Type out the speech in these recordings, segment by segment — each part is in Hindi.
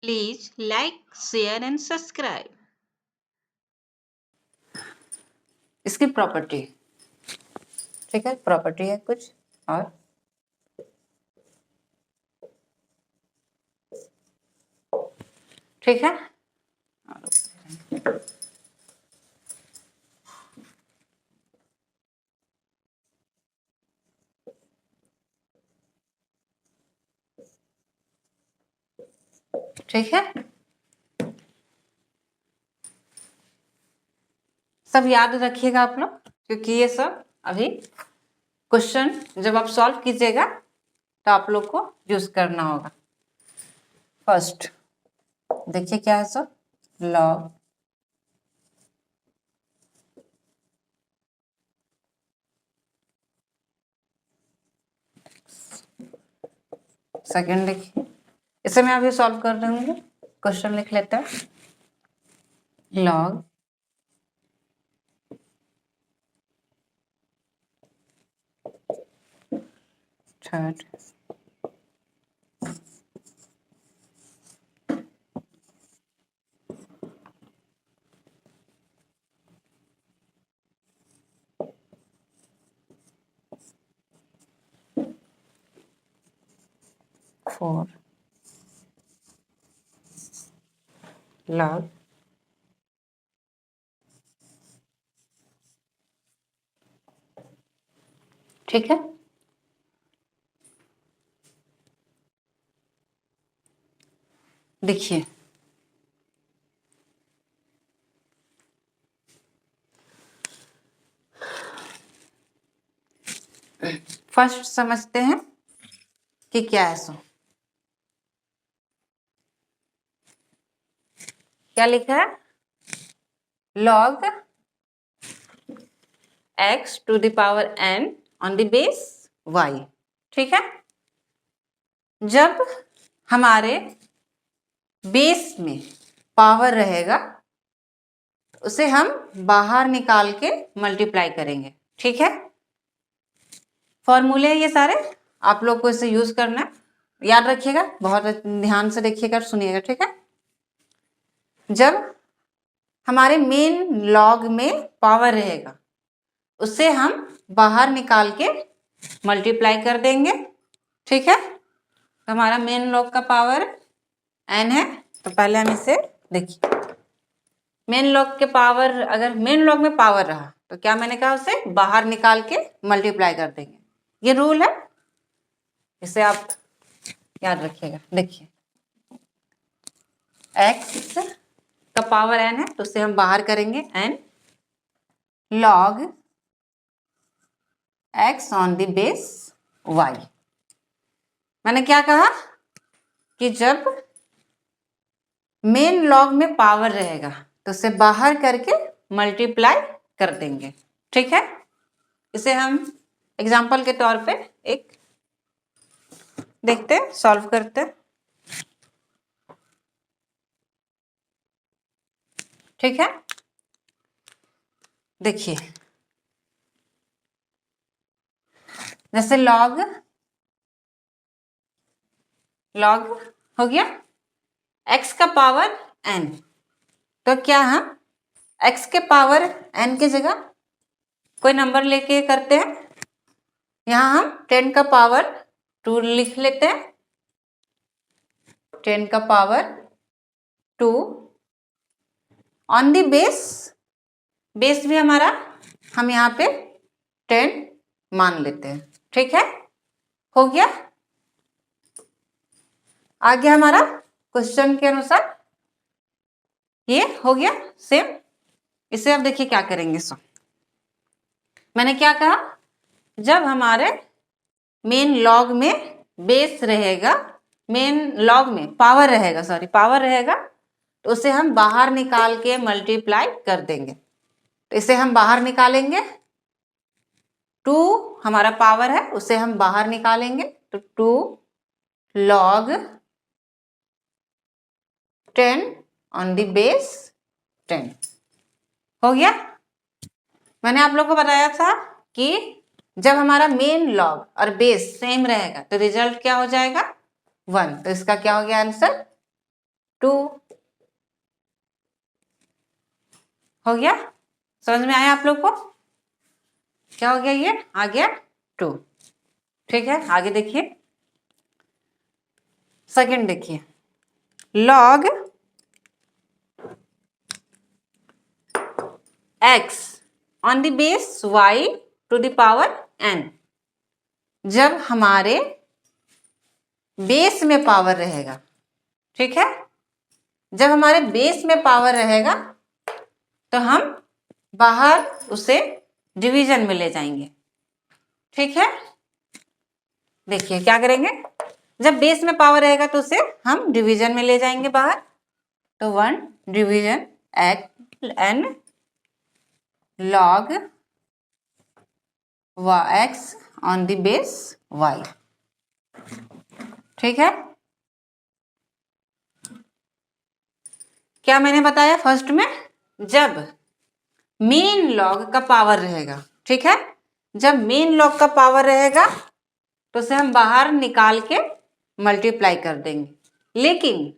Please like, share and subscribe. इसकी प्रॉपर्टी, ठीक है, प्रॉपर्टी है कुछ और ठीक है। ठीक है, सब याद रखिएगा आप लोग, क्योंकि ये सब अभी क्वेश्चन जब आप सॉल्व कीजिएगा तो आप लोग को यूज करना होगा। फर्स्ट देखिए क्या है सब, लॉग सेकेंड देखिए, इसे मैं अभी सॉल्व कर दूंगी। क्वेश्चन लिख लेते हैं, लॉग थर्ड फोर लॉग ठीक है। देखिए फर्स्ट समझते हैं कि क्या है सो, क्या लिखा है, log x to the power n on the base y, ठीक है। जब हमारे बेस में पावर रहेगा उसे हम बाहर निकाल के मल्टीप्लाई करेंगे, ठीक है। फॉर्मूले ये सारे आप लोग को इसे यूज करना है, याद रखिएगा, बहुत ध्यान से देखिएगा और सुनिएगा, ठीक है। जब हमारे मेन लॉग में पावर रहेगा उसे हम बाहर निकाल के मल्टीप्लाई कर देंगे, ठीक है। तो हमारा मेन लॉग का पावर n है, तो पहले हम इसे देखिए, मेन लॉग के पावर, अगर मेन लॉग में पावर रहा तो क्या मैंने कहा, उसे बाहर निकाल के मल्टीप्लाई कर देंगे, ये रूल है, इसे आप याद रखिएगा। देखिए x का पावर n है तो उसे हम बाहर करेंगे n log x on the base y। मैंने क्या कहा कि जब मेन लॉग में पावर रहेगा तो उसे बाहर करके मल्टीप्लाई कर देंगे, ठीक है। इसे हम एग्जाम्पल के तौर पे एक देखते हैं, सॉल्व करते हैं, ठीक है। देखिए जैसे लॉग हो गया x का पावर n, तो क्या हम x के पावर n की जगह कोई नंबर लेके करते हैं, यहां हम 10 का पावर 2 लिख लेते हैं, 10 का power 2 on the base, base भी हमारा हम यहाँ पे 10 मान लेते हैं, ठीक है। हो गया, आगे हमारा क्वेश्चन के अनुसार ये हो गया सेम। इसे अब देखिए क्या करेंगे। सो मैंने क्या कहा, जब हमारे मेन लॉग में बेस रहेगा, मेन लॉग में पावर रहेगा, सॉरी पावर रहेगा, तो उसे हम बाहर निकाल के मल्टीप्लाई कर देंगे, तो इसे हम बाहर निकालेंगे, 2 हमारा पावर है उसे हम बाहर निकालेंगे, तो 2 log 10 ऑन द बेस 10 हो गया। मैंने आप लोग को बताया था कि जब हमारा मेन लॉग और बेस सेम रहेगा तो रिजल्ट क्या हो जाएगा 1। तो इसका क्या हो गया आंसर 2 हो गया। समझ में आया आप लोग को? क्या हो गया, ये आ गया 2। ठीक है, आगे देखिए। सेकंड देखिए, log x on the base y to the power n। जब हमारे बेस में पावर रहेगा, ठीक है, जब हमारे बेस में पावर रहेगा तो हम बाहर उसे डिवीजन में ले जाएंगे। ठीक है, देखिए क्या करेंगे, जब बेस में पावर रहेगा तो उसे हम डिवीजन में ले जाएंगे बाहर। तो 1 division n log x on the base y। ठीक है, क्या मैंने बताया फर्स्ट में, जब मेन लॉग का पावर रहेगा, ठीक है, जब मेन लॉग का पावर रहेगा तो उसे हम बाहर निकाल के मल्टीप्लाई कर देंगे। लेकिन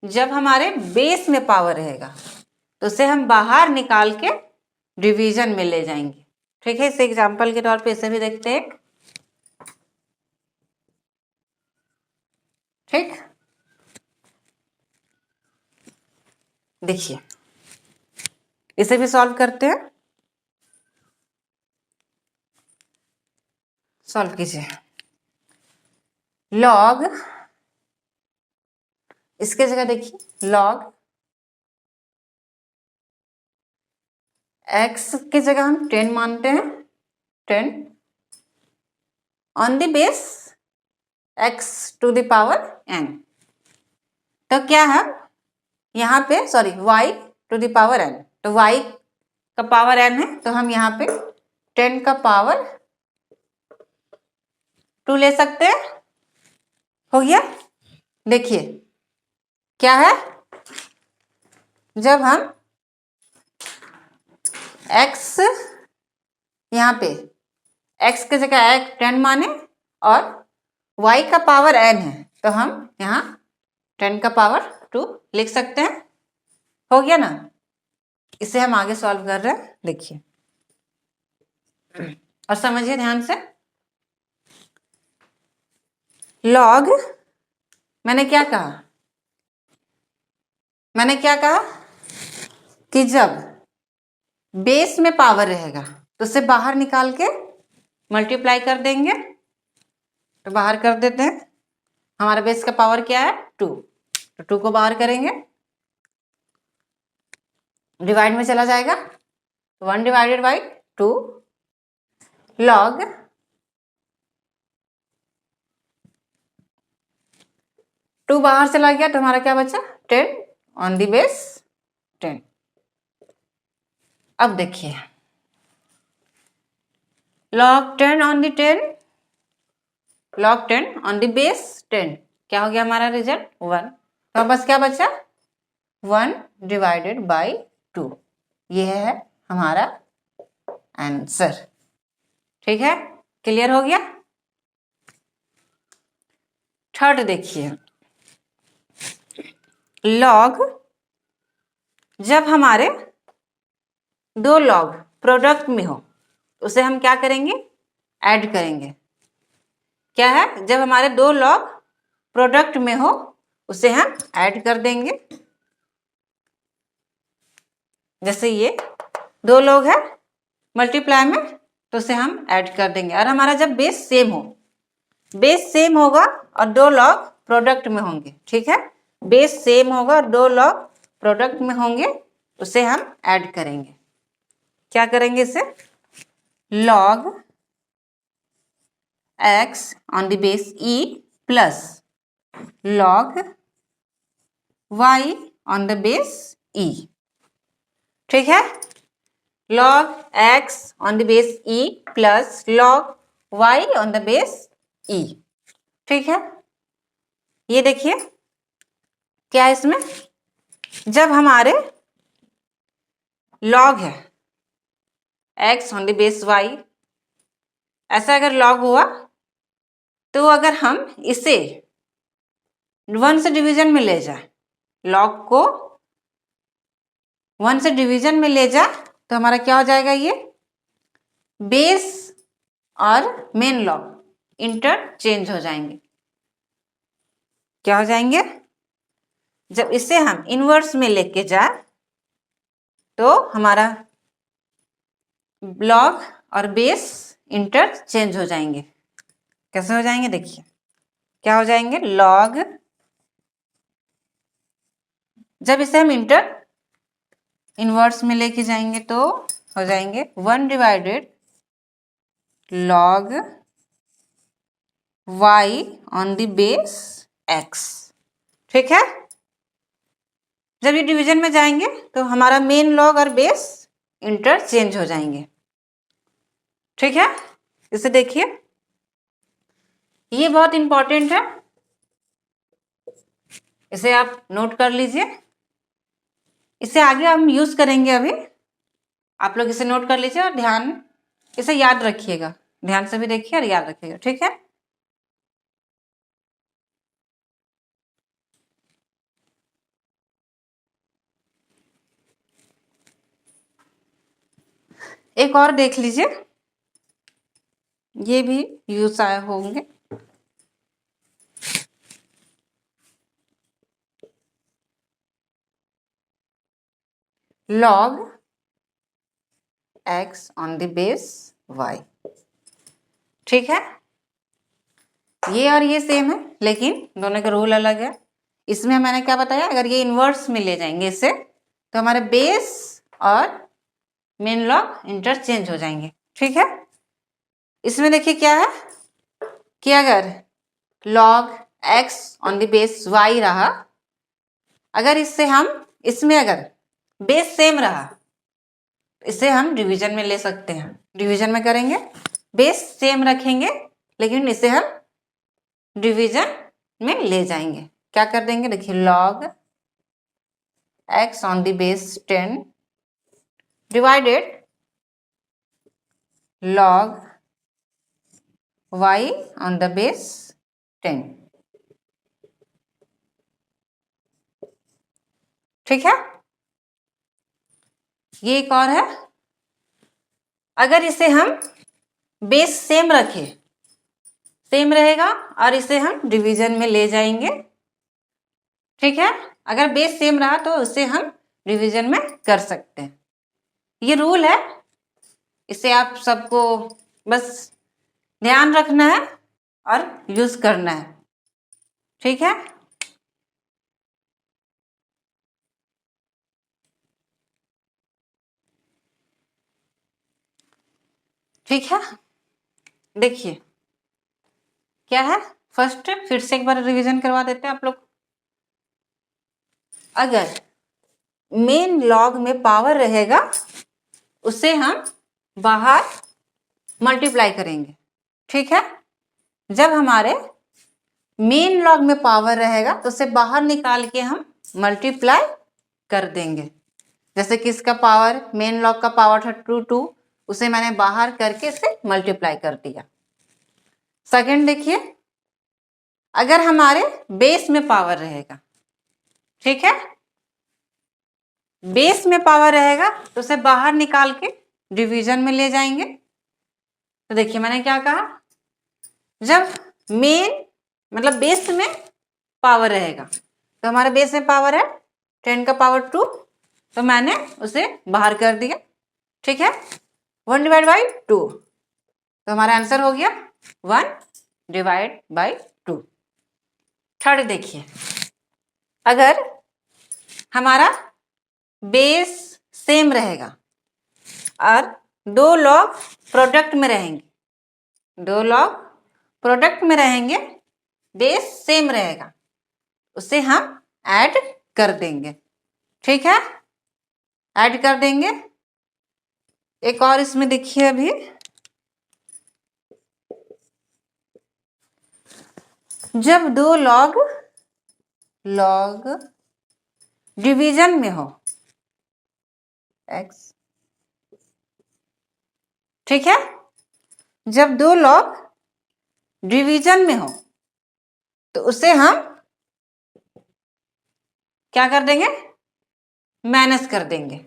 जब हमारे बेस में पावर रहेगा तो उसे हम बाहर निकाल के डिवीजन में ले जाएंगे। ठीक है, इस एग्जांपल के तौर पे इसे भी देखते हैं। ठीक, देखिए इसे भी सॉल्व करते हैं। सॉल्व कीजिए। लॉग, इसके जगह देखिए लॉग x की जगह हम 10 मानते हैं, 10 on the base x to the power n। तो क्या है यहाँ पे, sorry y to the power n, तो y का पावर n है तो हम यहाँ पे 10 का पावर 2 ले सकते हैं। हो गया। देखिए क्या है, जब हम x यहाँ पे x की जगह 10 माने और y का पावर n है तो हम यहाँ 10 का पावर 2 लिख सकते हैं। हो गया ना, इसे हम आगे सॉल्व कर रहे हैं। देखिए और समझिए ध्यान से। लॉग, मैंने क्या कहा, मैंने क्या कहा कि जब बेस में पावर रहेगा तो उसे बाहर निकाल के मल्टीप्लाई कर देंगे। तो बाहर कर देते हैं, हमारा बेस का पावर क्या है 2, तो 2 को बाहर करेंगे, डिवाइड में चला जाएगा, 1 डिवाइडेड बाई 2 लॉग टू बाहर चला गया तो हमारा क्या बचा 10 ऑन दी बेस 10। अब देखिए log 10 on the 10, log 10 on the base 10, क्या हो गया हमारा रिजल्ट 1। तो बस क्या बचा 1 डिवाइडेड बाई 2, ये है हमारा आंसर। ठीक है, क्लियर हो गया। थर्ड देखिए, लॉग, जब हमारे दो लॉग प्रोडक्ट में हो उसे हम क्या करेंगे ऐड करेंगे। क्या है, जब हमारे दो लॉग प्रोडक्ट में हो उसे हम ऐड कर देंगे। जैसे ये दो लोग है मल्टीप्लाई में तो उसे हम ऐड कर देंगे। और हमारा जब बेस सेम हो, बेस सेम होगा और दो लॉग प्रोडक्ट में होंगे, ठीक है, बेस सेम होगा और दो लॉग प्रोडक्ट में होंगे, उसे हम ऐड करेंगे। क्या करेंगे इसे, log x on the base e plus log y on the base e। ठीक है, log x on the base e plus log y on the base e। ठीक है, ये देखिए क्या है इसमें, जब हमारे log है x on the base y, ऐसा अगर लॉग हुआ तो अगर हम इसे 1 से डिवीजन में ले जाए, लॉग को 1 से डिवीजन में ले जाए तो हमारा क्या हो जाएगा, ये बेस और मेन लॉग इंटरचेंज हो जाएंगे। क्या हो जाएंगे? जब इसे हम इनवर्स में लेके जाए तो हमारा लॉग और बेस इंटरचेंज हो जाएंगे। कैसे हो जाएंगे? देखिए क्या हो जाएंगे, लॉग, जब इसे हम इनवर्स में लेके जाएंगे तो हो जाएंगे 1 divided log y on the base x। ठीक है, जब ये डिवीजन में जाएंगे तो हमारा मेन लॉग और बेस इंटरचेंज हो जाएंगे। ठीक है, इसे देखिए, ये बहुत इंपॉर्टेंट है, इसे आप नोट कर लीजिए। इसे आगे हम यूज करेंगे अभी, आप लोग इसे नोट कर लीजिए और इसे याद रखिएगा, ध्यान से भी देखिए और याद रखिएगा। ठीक है, एक और देख लीजिए, ये भी यूज आए होंगे। log x on the base y। ठीक है, ये और ये सेम है लेकिन दोनों का रूल अलग है। इसमें मैंने क्या बताया, अगर ये इनवर्स में ले जाएंगे इसे तो हमारे बेस और मेन लॉग इंटरचेंज हो जाएंगे। ठीक है, इसमें देखिए क्या है कि अगर log x on the base y रहा, अगर इसमें अगर बेस सेम रहा, इसे हम डिवीजन में ले सकते हैं। डिवीजन में करेंगे, बेस सेम रखेंगे लेकिन इसे हम डिवीजन में ले जाएंगे। क्या कर देंगे, देखिए log x on the base 10 divided log y on the base 10। ठीक है, ये एक और है, अगर इसे हम बेस सेम रखें, सेम रहेगा और इसे हम डिवीजन में ले जाएंगे। ठीक है, अगर बेस सेम रहा तो उसे हम डिवीजन में कर सकते हैं। ये रूल है, इसे आप सबको बस ध्यान रखना है और यूज करना है। ठीक है, ठीक है, देखिए क्या है, फर्स्ट फिर से एक बार रिवीजन करवा देते हैं आप लोग। अगर मेन लॉग में पावर रहेगा उसे हम बाहर मल्टीप्लाई करेंगे। ठीक है, जब हमारे मेन लॉग में पावर रहेगा तो उसे बाहर निकाल के हम मल्टीप्लाई कर देंगे। जैसे कि इसका पावर, मेन लॉग का पावर था 2, उसे मैंने बाहर करके इसे मल्टीप्लाई कर दिया। सेकंड देखिए, अगर हमारे बेस में पावर रहेगा, ठीक है, बेस में पावर रहेगा तो उसे बाहर निकाल के डिवीजन में ले जाएंगे। तो देखिए मैंने क्या कहा, जब मेन मतलब बेस में पावर रहेगा तो हमारे बेस में पावर है 10 का पावर 2, तो मैंने उसे बाहर कर दिया। ठीक है, 1 डिवाइड बाई 2, तो हमारा आंसर हो गया 1 डिवाइड बाई 2। थर्ड देखिए, अगर हमारा बेस सेम रहेगा और 2 लॉग प्रोडक्ट में रहेंगे, 2 लॉग प्रोडक्ट में रहेंगे, बेस सेम रहेगा, उसे हम ऐड कर देंगे। ठीक है, ऐड कर देंगे। एक और इसमें देखिए, अभी जब 2 लॉग डिवीजन में हो x, ठीक है, जब दो लॉग डिवीजन में हो तो उसे हम क्या कर देंगे, माइनस कर देंगे।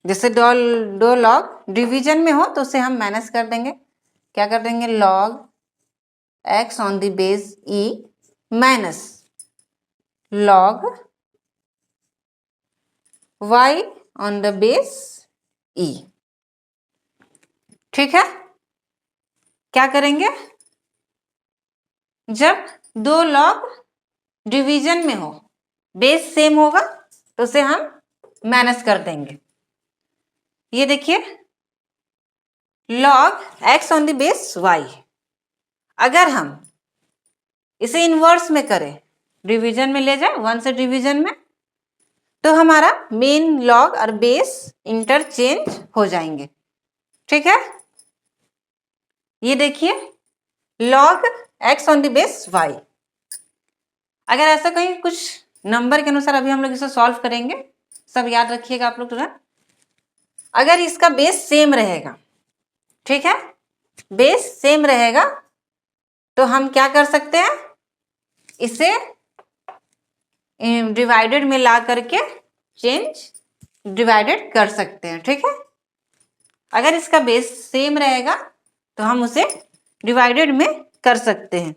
जैसे दो लॉग डिवीजन में हो तो उसे हम माइनस कर देंगे। क्या कर देंगे, log x on the base e minus log y on the base e। ठीक है, क्या करेंगे, जब दो लॉग डिवीजन में हो, बेस सेम होगा तो उसे हम माइनस कर देंगे। ये देखिए log x on the base y, अगर हम इसे इनवर्स में करें, डिवीजन में ले जाए, 1 से डिवीजन में, तो हमारा मेन लॉग और बेस इंटरचेंज हो जाएंगे। ठीक है, ये देखिए log x on the base y। अगर ऐसा कहीं कुछ नंबर के अनुसार अभी हम लोग इसे सॉल्व करेंगे, सब याद रखिएगा आप लोग तुरंत। अगर इसका बेस सेम रहेगा, ठीक है, बेस सेम रहेगा तो हम क्या कर सकते हैं, इसे डिवाइडेड में ला करके चेंज डिवाइडेड कर सकते हैं। ठीक है, अगर इसका बेस सेम रहेगा तो हम उसे डिवाइडेड में कर सकते हैं।